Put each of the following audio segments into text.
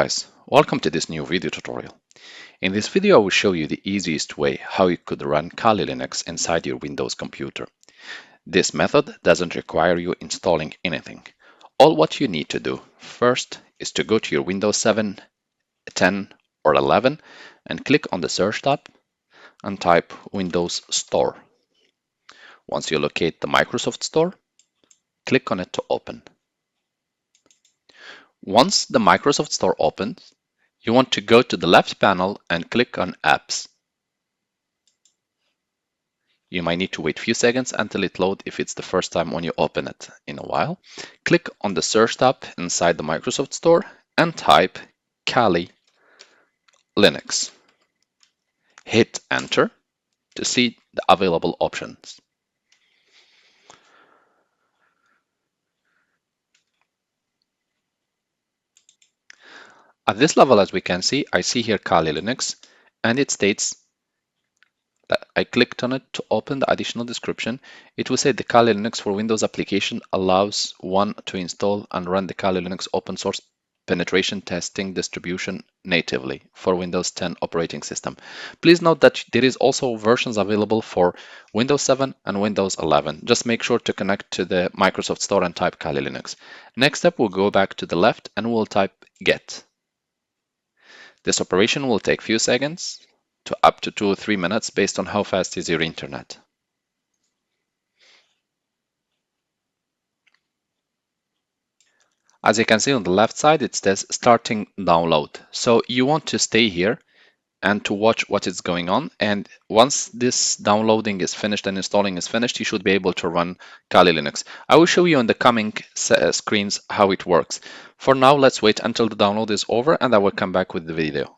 guys, welcome to this new video tutorial. In this video I will show you the easiest way how you could run Kali Linux inside your Windows computer. This method doesn't require you installing anything. All what you need to do first is to go to your Windows 7, 10 or 11 and click on the search tab and type Windows Store. Once you locate the Microsoft Store, click on it to open. Once the Microsoft Store opens, you want to go to the left panel and click on Apps. You might need to wait a few seconds until it loads if it's the first time when you open it in a while. Click on the search tab inside the Microsoft Store and type Kali Linux. Hit enter to see the available options. At this level, as we can see, I see here Kali Linux, and it states that I clicked on it to open the additional description. It will say the Kali Linux for Windows application allows one to install and run the Kali Linux open source penetration testing distribution natively for Windows 10 operating system. Please note that there is also versions available for Windows 7 and Windows 11. Just make sure to connect to the Microsoft Store and type Kali Linux. Next step, we'll go back to the left and we'll type get. This operation will take few seconds to up to 2 or 3 minutes based on how fast is your internet. As you can see on the left side, it says starting download. So you want to stay here and to watch what is going on. And once this downloading is finished and installing is finished, you should be able to run Kali Linux. I will show you on the coming screens how it works. For now, let's wait until the download is over and I will come back with the video.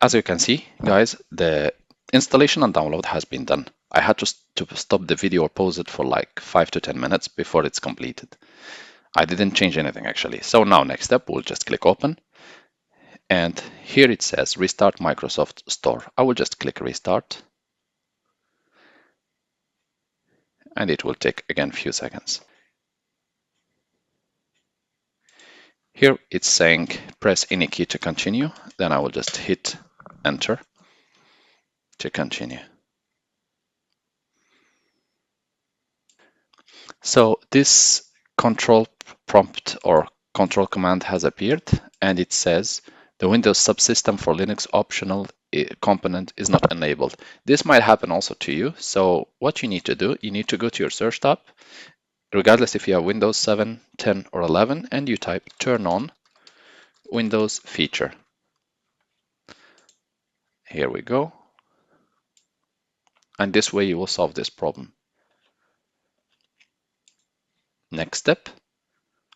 As you can see, guys, the installation and download has been done. I had to stop the video or pause it for like 5 to 10 minutes before it's completed. I didn't change anything actually. So now next step, we'll just click open. And here it says restart Microsoft Store. I will just click restart. And it will take again a few seconds. Here it's saying press any key to continue. Then I will just hit enter to continue. So this control prompt or control command has appeared and it says the Windows subsystem for Linux optional component is not enabled. This might happen also to you. So what you need to do, you need to go to your search tab, regardless if you have Windows 7, 10 or 11, and you type turn on Windows feature. Here we go. And this way you will solve this problem. Next step,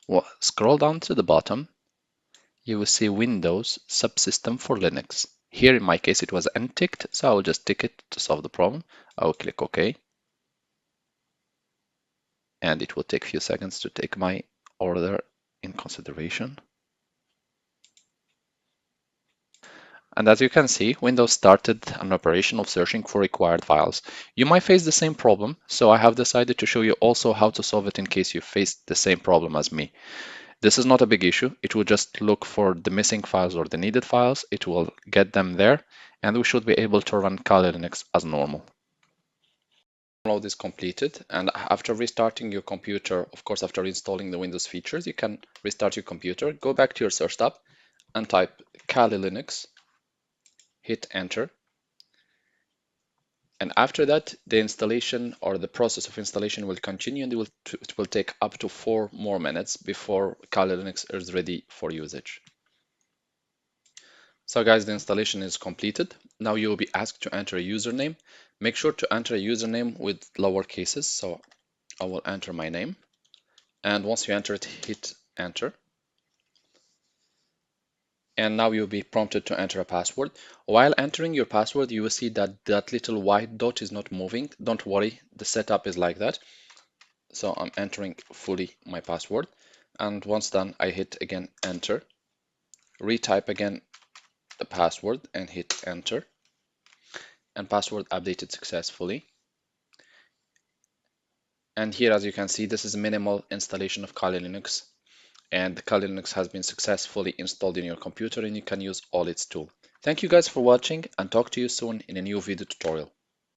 well, scroll down to the bottom. You will see Windows Subsystem for Linux. Here in my case it was unticked, so I will just tick it to solve the problem. I will click OK. And it will take a few seconds to take my order in consideration. And as you can see, Windows started an operation of searching for required files. You might face the same problem, so I have decided to show you also how to solve it in case you face the same problem as me. This is not a big issue. It will just look for the missing files or the needed files. It will get them there, and we should be able to run Kali Linux as normal. Download is completed, and after restarting your computer, of course, after installing the Windows features, you can restart your computer, go back to your search tab, and type Kali Linux, hit enter. And after that, the installation or the process of installation will continue and it will take up to 4 more minutes before Kali Linux is ready for usage. So guys, the installation is completed. Now you will be asked to enter a username. Make sure to enter a username with lower cases. So I will enter my name. And once you enter it, hit enter. And now you'll be prompted to enter a password. While entering your password, you will see that that little white dot is not moving. Don't worry, the setup is like that. So I'm entering fully my password. And once done, I hit again enter. Retype again the password and hit enter. And password updated successfully. And here, as you can see, this is a minimal installation of Kali Linux. and the Kali Linux has been successfully installed in your computer and you can use all its tools. Thank you guys for watching and talk to you soon in a new video tutorial.